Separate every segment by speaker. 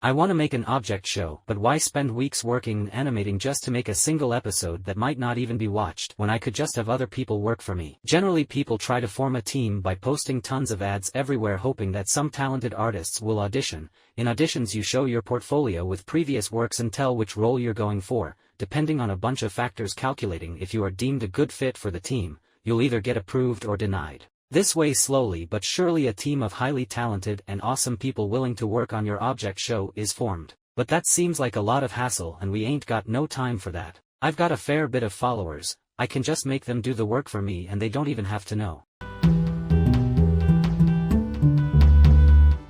Speaker 1: I want to make an object show, but why spend weeks working and animating just to make a single episode that might not even be watched when I could just have other people work for me? Generally people try to form a team by posting tons of ads everywhere hoping that some talented artists will audition. In auditions you show your portfolio with previous works and tell which role you're going for, depending on a bunch of factors calculating if you are deemed a good fit for the team, you'll either get approved or denied. This way slowly but surely a team of highly talented and awesome people willing to work on your object show is formed. But that seems like a lot of hassle and we ain't got no time for that. I've got a fair bit of followers, I can just make them do the work for me and they don't even have to know.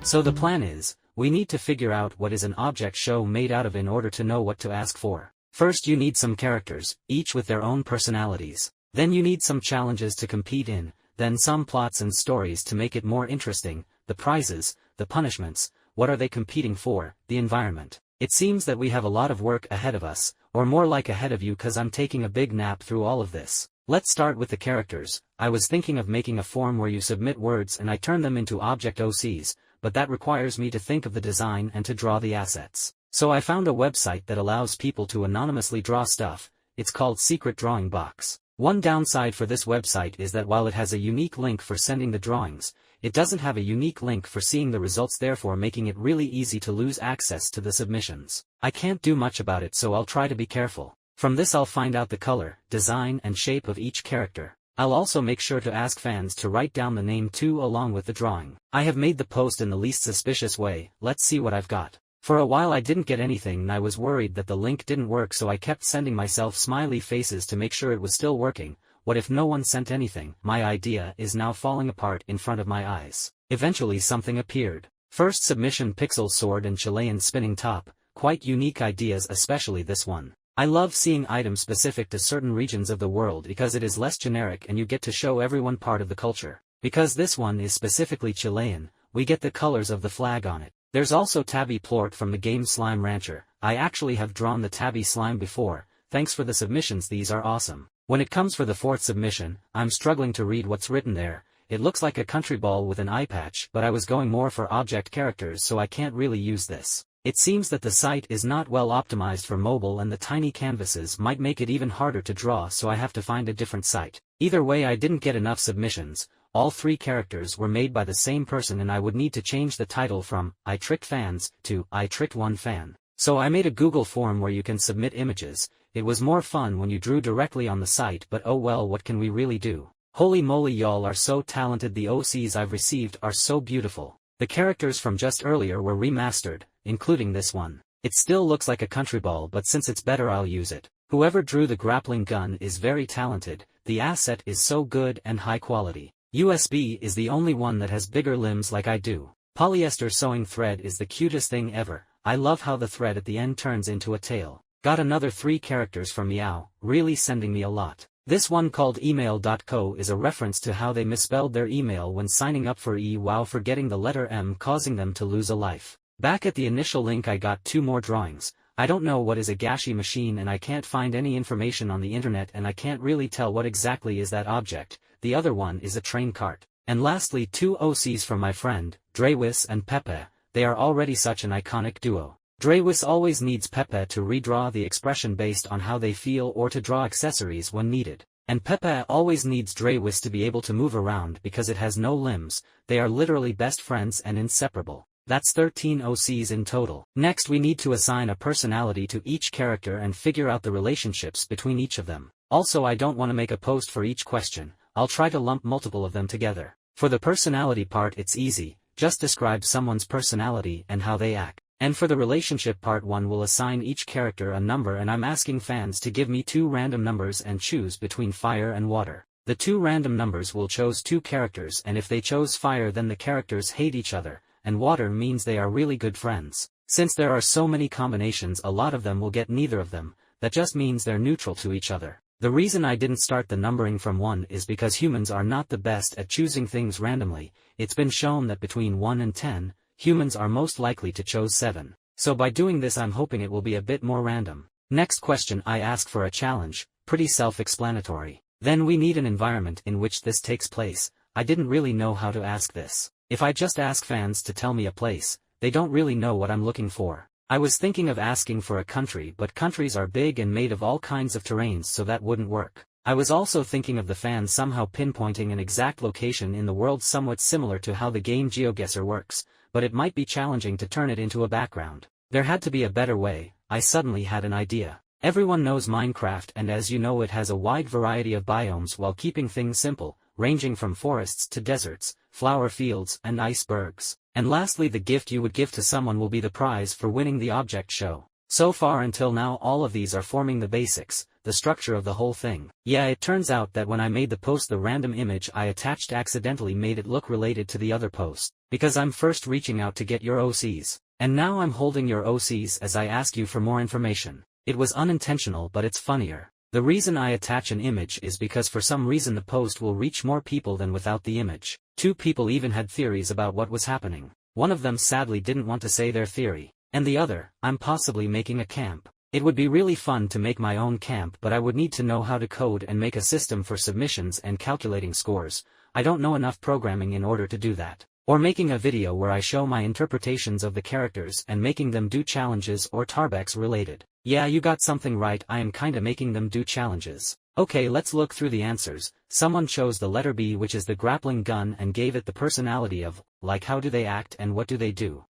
Speaker 1: So the plan is, we need to figure out what is an object show made out of in order to know what to ask for. First you need some characters, each with their own personalities. Then you need some challenges to compete in. Then some plots and stories to make it more interesting, the prizes, the punishments, what are they competing for, the environment. It seems that we have a lot of work ahead of us, or more like ahead of you cause I'm taking a big nap through all of this. Let's start with the characters. I was thinking of making a form where you submit words and I turn them into object OCs, but that requires me to think of the design and to draw the assets. So I found a website that allows people to anonymously draw stuff, it's called Secret Drawing Box. One downside for this website is that while it has a unique link for sending the drawings, it doesn't have a unique link for seeing the results, therefore making it really easy to lose access to the submissions. I can't do much about it, so I'll try to be careful. From this I'll find out the color, design and shape of each character. I'll also make sure to ask fans to write down the name too along with the drawing. I have made the post in the least suspicious way, let's see what I've got. For a while I didn't get anything and I was worried that the link didn't work, so I kept sending myself smiley faces to make sure it was still working. What if no one sent anything? My idea is now falling apart in front of my eyes. Eventually something appeared. First submission: Pixel Sword and Chilean Spinning Top. Quite unique ideas, especially this one. I love seeing items specific to certain regions of the world because it is less generic and you get to show everyone part of the culture. Because this one is specifically Chilean, we get the colors of the flag on it. There's also Tabby Plort from the game Slime Rancher. I actually have drawn the Tabby slime before. Thanks for the submissions, these are awesome. When it comes for the fourth submission, I'm struggling to read what's written there. It looks like a country ball with an eye patch, but I was going more for object characters, so I can't really use this. It seems that the site is not well optimized for mobile and the tiny canvases might make it even harder to draw, so I have to find a different site. Either way I didn't get enough submissions. All three characters were made by the same person and I would need to change the title from I Tricked Fans to I Tricked One Fan. So I made a Google form where you can submit images. It was more fun when you drew directly on the site, but oh well, what can we really do? Holy moly, y'all are so talented. The OCs I've received are so beautiful. The characters from just earlier were remastered, including this one. It still looks like a country ball, but since it's better I'll use it. Whoever drew the grappling gun is very talented. The asset is so good and high quality. USB is the only one that has bigger limbs like I do. Polyester sewing thread is the cutest thing ever. I love how the thread at the end turns into a tail. Got another 3 characters from Meow, really sending me a lot. This one called email.co is a reference to how they misspelled their email when signing up for while forgetting the letter M, causing them to lose a life. Back at the initial link I got 2 more drawings. I don't know what is a gashi machine and I can't find any information on the internet and I can't really tell what exactly is that object. The other one is a train cart. And lastly 2 OCs from my friend, Drewis and Pepe. They are already such an iconic duo. Drewis always needs Pepe to redraw the expression based on how they feel or to draw accessories when needed. And Pepe always needs Drewis to be able to move around because it has no limbs. They are literally best friends and inseparable. That's 13 OCs in total. Next we need to assign a personality to each character and figure out the relationships between each of them. Also I don't want to make a post for each question. I'll try to lump multiple of them together. For the personality part it's easy, just describe someone's personality and how they act. And for the relationship part, one will assign each character a number and I'm asking fans to give me 2 random numbers and choose between fire and water. The 2 random numbers will choose 2 characters, and if they chose fire then the characters hate each other, and water means they are really good friends. Since there are so many combinations, a lot of them will get neither of them. That just means they're neutral to each other. The reason I didn't start the numbering from 1 is because humans are not the best at choosing things randomly. It's been shown that between 1 and 10, humans are most likely to choose 7. So by doing this I'm hoping it will be a bit more random. Next question, I ask for a challenge, pretty self-explanatory. Then we need an environment in which this takes place. I didn't really know how to ask this. If I just ask fans to tell me a place, they don't really know what I'm looking for. I was thinking of asking for a country, but countries are big and made of all kinds of terrains, so that wouldn't work. I was also thinking of the fan somehow pinpointing an exact location in the world, somewhat similar to how the game GeoGuessr works, but it might be challenging to turn it into a background. There had to be a better way. I suddenly had an idea. Everyone knows Minecraft, and as you know, it has a wide variety of biomes while keeping things simple, ranging from forests to deserts, flower fields and icebergs. And lastly, the gift you would give to someone will be the prize for winning the object show. So far until now, all of these are forming the basics, the structure of the whole thing. Yeah, it turns out that when I made the post, the random image I attached accidentally made it look related to the other post, because I'm first reaching out to get your OCs. And now I'm holding your OCs as I ask you for more information. It was unintentional, but it's funnier. The reason I attach an image is because for some reason the post will reach more people than without the image. 2 people even had theories about what was happening. One of them sadly didn't want to say their theory. And the other, I'm possibly making a camp. It would be really fun to make my own camp, but I would need to know how to code and make a system for submissions and calculating scores. I don't know enough programming in order to do that. Or making a video where I show my interpretations of the characters and making them do challenges or Tarbex related. Yeah, you got something right, I am kinda making them do challenges. Okay, let's look through the answers. Someone chose the letter B, which is the grappling gun, and gave it the personality of, like, how do they act and what do they do?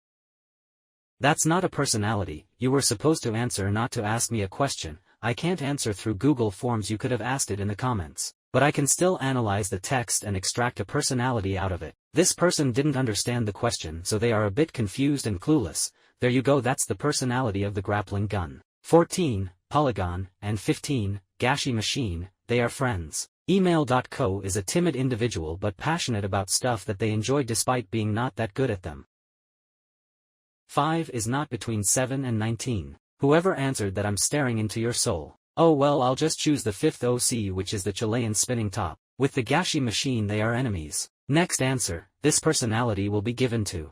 Speaker 1: That's not a personality. You were supposed to answer, not to ask me a question. I can't answer through Google Forms. You could have asked it in the comments. But I can still analyze the text and extract a personality out of it. This person didn't understand the question, so they are a bit confused and clueless. There you go, that's the personality of the grappling gun. 14, Polygon, and 15, Gashi Machine, they are friends. Email.co is a timid individual but passionate about stuff that they enjoy despite being not that good at them. 5 is not between 7 and 19. Whoever answered that, I'm staring into your soul. Oh well, I'll just choose the 5th OC, which is the Chilean spinning top. With the Gashi Machine they are enemies. Next answer, this personality will be given to.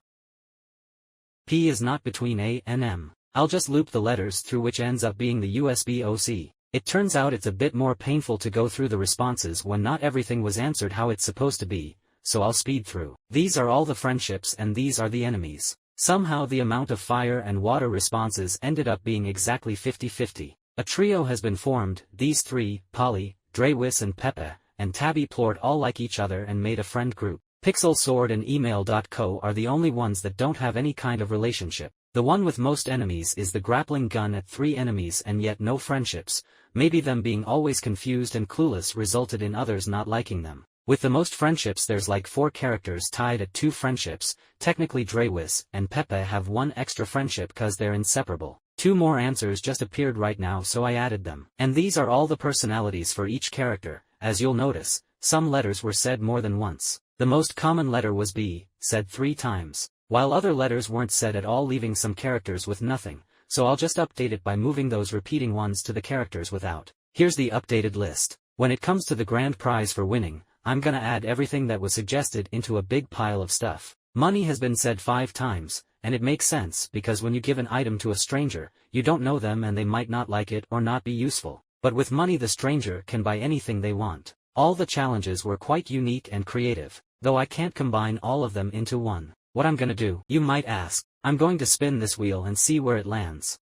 Speaker 1: P is not between A and M. I'll just loop the letters through, which ends up being the USB OC. It turns out it's a bit more painful to go through the responses when not everything was answered how it's supposed to be, so I'll speed through. These are all the friendships and these are the enemies. Somehow the amount of fire and water responses ended up being exactly 50-50. A trio has been formed. These 3, Polly, Drewis and Pepe, and Tabby Plort all like each other and made a friend group. Pixel Sword and Email.co are the only ones that don't have any kind of relationship. The one with most enemies is the grappling gun at 3 enemies and yet no friendships. Maybe them being always confused and clueless resulted in others not liking them. With the most friendships, there's like 4 characters tied at 2 friendships. Technically Drewis and Pepe have 1 extra friendship cause they're inseparable. 2 more answers just appeared right now, so I added them. And these are all the personalities for each character. As you'll notice, some letters were said more than once. The most common letter was B, said 3 times, while other letters weren't said at all, leaving some characters with nothing, so I'll just update it by moving those repeating ones to the characters without. Here's the updated list. When it comes to the grand prize for winning, I'm gonna add everything that was suggested into a big pile of stuff. Money has been said 5 times, and it makes sense because when you give an item to a stranger, you don't know them and they might not like it or not be useful. But with money the stranger can buy anything they want. All the challenges were quite unique and creative, though I can't combine all of them into one. What I'm gonna do, you might ask? I'm going to spin this wheel and see where it lands.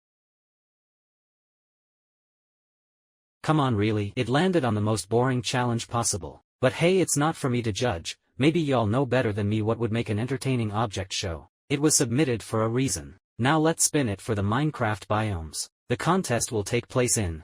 Speaker 1: Come on, really? It landed on the most boring challenge possible. But hey, it's not for me to judge. Maybe y'all know better than me what would make an entertaining object show. It was submitted for a reason. Now let's spin it for the Minecraft biomes. The contest will take place in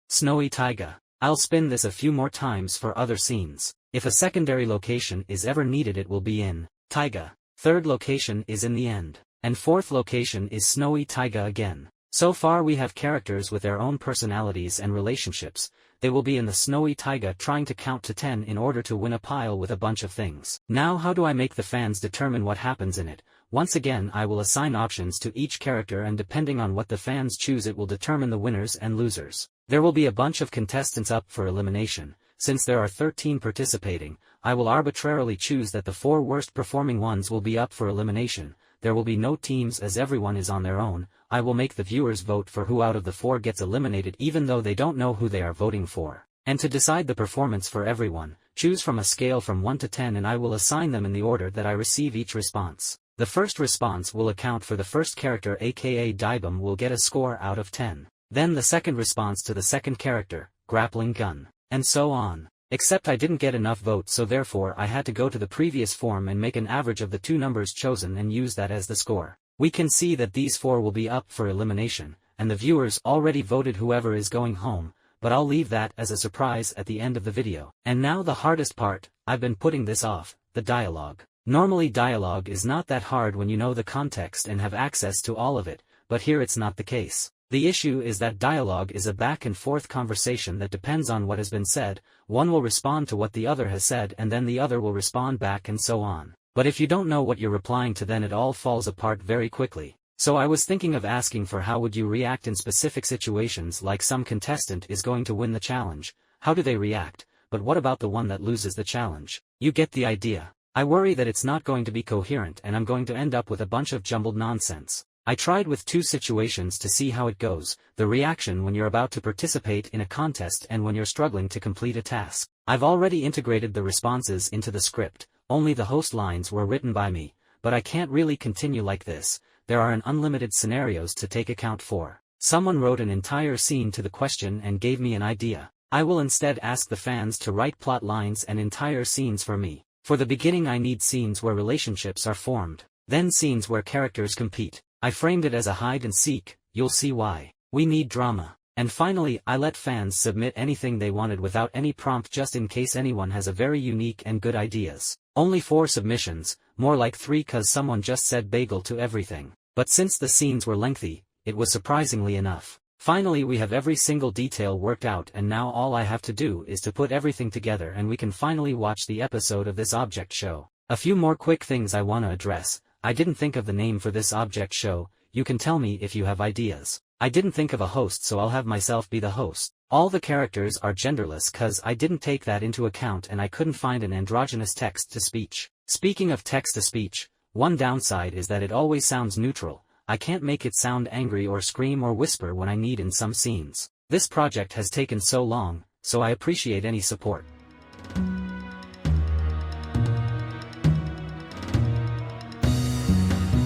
Speaker 1: Snowy Taiga. I'll spin this a few more times for other scenes. If a secondary location is ever needed, it will be in Taiga. 3rd location is in the end. And 4th location is Snowy Taiga again. So far we have characters with their own personalities and relationships. They will be in the Snowy Taiga trying to count to 10 in order to win a pile with a bunch of things. Now how do I make the fans determine what happens in it? Once again I will assign options to each character, and depending on what the fans choose it will determine the winners and losers. There will be a bunch of contestants up for elimination. Since there are 13 participating, I will arbitrarily choose that the 4 worst performing ones will be up for elimination. There will be no teams as everyone is on their own. I will make the viewers vote for who out of the 4 gets eliminated even though they don't know who they are voting for. And to decide the performance for everyone, Choose from a scale from 1 to 10 and I will assign them in the order that I receive each response. The first response will account for the first character, aka Dibum will get a score out of 10. Then the second response to the second character, grappling gun. And so on. Except I didn't get enough votes, so therefore I had to go to the previous form and make an average of the two numbers chosen and use that as the score. We can see that these 4 will be up for elimination, and the viewers already voted whoever is going home, but I'll leave that as a surprise at the end of the video. And now the hardest part, I've been putting this off, the dialogue. Normally dialogue is not that hard when you know the context and have access to all of it, but here it's not the case. The issue is that dialogue is a back and forth conversation that depends on what has been said. One will respond to what the other has said and then the other will respond back and so on. But if you don't know what you're replying to, then it all falls apart very quickly. So I was thinking of asking for how would you react in specific situations, like some contestant is going to win the challenge. How do they react? But what about the one that loses the challenge? You get the idea. I worry that it's not going to be coherent and I'm going to end up with a bunch of jumbled nonsense. I tried with 2 situations to see how it goes, the reaction when you're about to participate in a contest and when you're struggling to complete a task. I've already integrated the responses into the script, only the host lines were written by me, but I can't really continue like this. There are unlimited scenarios to take account for. Someone wrote an entire scene to the question and gave me an idea. I will instead ask the fans to write plot lines and entire scenes for me. For the beginning I need scenes where relationships are formed, then scenes where characters compete. I framed it as a hide and seek, you'll see why. We need drama. And finally I let fans submit anything they wanted without any prompt, just in case anyone has a very unique and good ideas. Only 4 submissions, more like 3 cause someone just said bagel to everything. But since the scenes were lengthy, it was surprisingly enough. Finally we have every single detail worked out and now all I have to do is to put everything together and we can finally watch the episode of this object show. A few more quick things I want to address. I didn't think of the name for this object show. You can tell me if you have ideas. I didn't think of a host, so I'll have myself be the host. All the characters are genderless cause I didn't take that into account and I couldn't find an androgynous text-to-speech. Speaking of text-to-speech, one downside is that it always sounds neutral. I can't make it sound angry or scream or whisper when I need in some scenes. This project has taken so long, so I appreciate any support.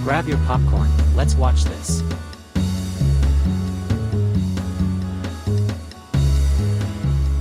Speaker 1: Grab your popcorn, let's watch this.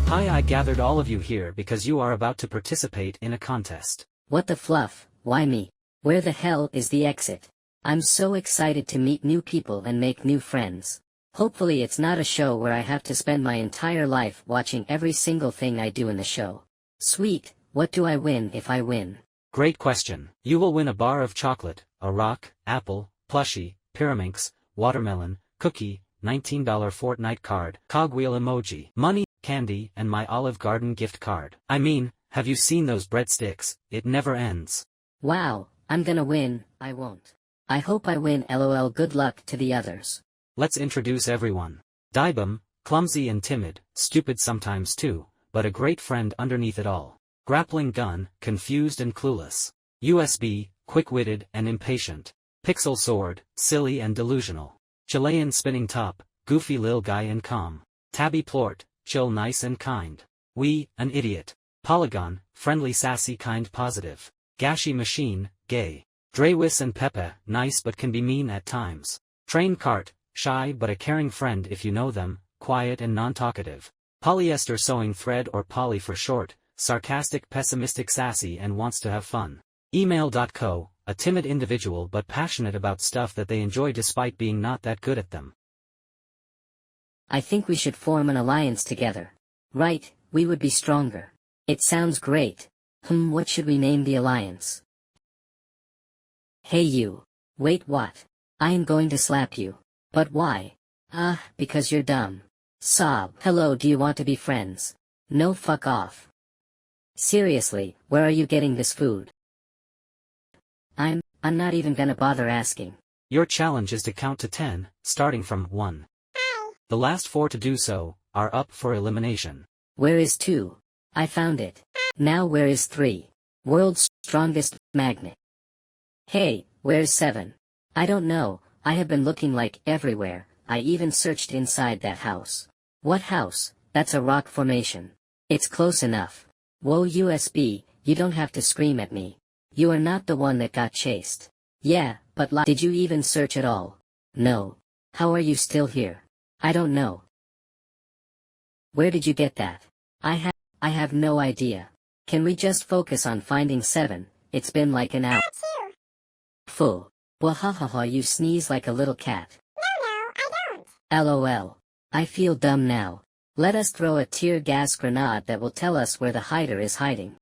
Speaker 1: Hi, I gathered all of you here because you are about to participate in a contest.
Speaker 2: What the fluff, why me? Where the hell is the exit? I'm so excited to meet new people and make new friends. Hopefully it's not a show where I have to spend my entire life watching every single thing I do in the show. Sweet, what do I win if I win?
Speaker 1: Great question. You will win a bar of chocolate, a rock, apple, plushie, pyraminx, watermelon, cookie, $19 Fortnite card, cogwheel emoji, money, candy, and my Olive Garden gift card. I mean, have you seen those breadsticks? It never ends.
Speaker 2: Wow, I'm gonna win. I won't. I hope I win, lol. Good luck to the others.
Speaker 1: Let's introduce everyone. Dibum, clumsy and timid, stupid sometimes too, but a great friend underneath it all. Grappling gun, confused and clueless. USB, quick-witted and impatient. Pixel sword, silly and delusional. Chilean spinning top, goofy lil guy and calm. Tabby plort, chill nice and kind. An idiot. Polygon, friendly sassy kind positive. Gashi machine, gay. Drewis and Pepe, nice but can be mean at times. Train cart, shy but a caring friend if you know them, quiet and non-talkative. Polyester sewing thread or poly for short, sarcastic, pessimistic, sassy and wants to have fun. Email.co, a timid individual but passionate about stuff that they enjoy despite being not that good at them.
Speaker 2: I think we should form an alliance together. Right, we would be stronger. It sounds great. What should we name the alliance? Hey you. Wait, what? I am going to slap you. But why? Because you're dumb. Sob. Hello, do you want to be friends? No, fuck off. Seriously, where are you getting this food? I'm not even gonna bother asking.
Speaker 1: Your challenge is to count to 10, starting from 1.
Speaker 3: Ow.
Speaker 1: The last 4 to do so are up for elimination.
Speaker 2: Where is 2? I found it. Now where is 3? World's strongest magnet. Hey, where's 7? I don't know, I have been looking like everywhere. I even searched inside that house. What house? That's a rock formation. It's close enough. Whoa USB, you don't have to scream at me. You are not the one that got chased. Yeah, but did you even search at all? No. How are you still here? I don't know. Where did you get that? I have no idea. Can we just focus on finding 7? It's been like an hour. Full. Well hahaha, you sneeze like a little cat.
Speaker 3: No, I don't.
Speaker 2: LOL. I feel dumb now. Let us throw a tear gas grenade that will tell us where the hider is hiding.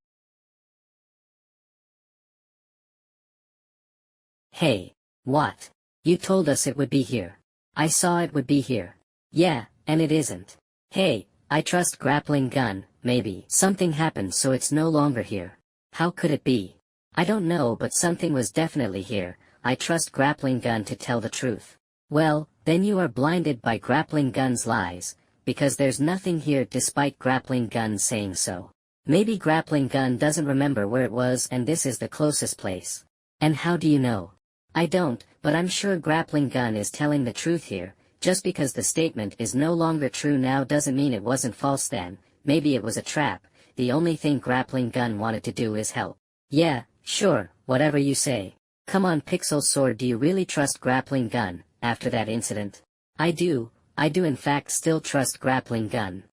Speaker 2: Hey. What? You told us it would be here. I saw it would be here. Yeah, and it isn't. Hey, I trust grappling gun, maybe. Something happened so it's no longer here. How could it be? I don't know, but something was definitely here. I trust grappling gun to tell the truth. Well, then you are blinded by grappling gun's lies, because there's nothing here despite grappling gun saying so. Maybe grappling gun doesn't remember where it was and this is the closest place. And how do you know? I don't, but I'm sure grappling gun is telling the truth here. Just because the statement is no longer true now doesn't mean it wasn't false then. Maybe it was a trap. The only thing grappling gun wanted to do is help. Yeah, sure, whatever you say. Come on Pixel Sword, do you really trust grappling gun, after that incident? I do in fact still trust grappling gun.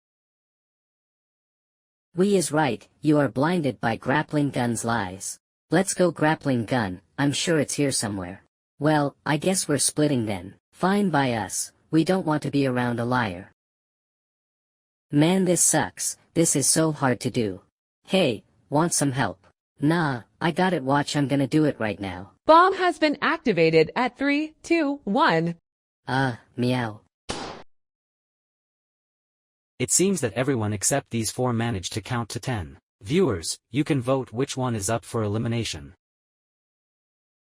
Speaker 2: We is right, you are blinded by grappling gun's lies. Let's go grappling gun, I'm sure it's here somewhere. Well, I guess we're splitting then. Fine by us, we don't want to be around a liar. Man, this sucks, this is so hard to do. Hey, want some help? Nah, I got it, watch, I'm gonna do it right now.
Speaker 4: Bomb has been activated at 3, 2, 1.
Speaker 2: Meow.
Speaker 1: It seems that everyone except these 4 managed to count to 10. Viewers, you can vote which one is up for elimination.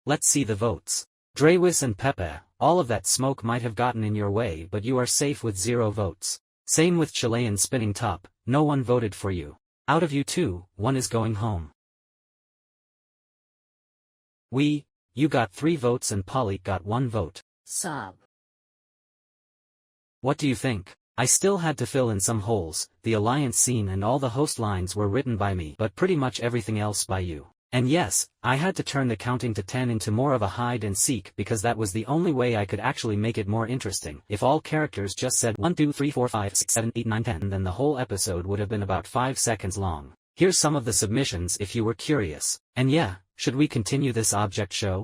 Speaker 1: Let's see the votes. Drewis and Pepe, all of that smoke might have gotten in your way, but you are safe with 0 votes. Same with Chilean Spinning Top, no one voted for you. Out of you 2, 1 is going home. You got 3 votes and Polly got 1 vote.
Speaker 2: Sob.
Speaker 1: What do you think? I still had to fill in some holes. The alliance scene and all the host lines were written by me, but pretty much everything else by you. And yes, I had to turn the counting to 10 into more of a hide and seek because that was the only way I could actually make it more interesting. If all characters just said 1 2 3 4 5 6 7 8 9 10, then the whole episode would have been about 5 seconds long. Here's some of the submissions if you were curious. And yeah, should we continue this object show?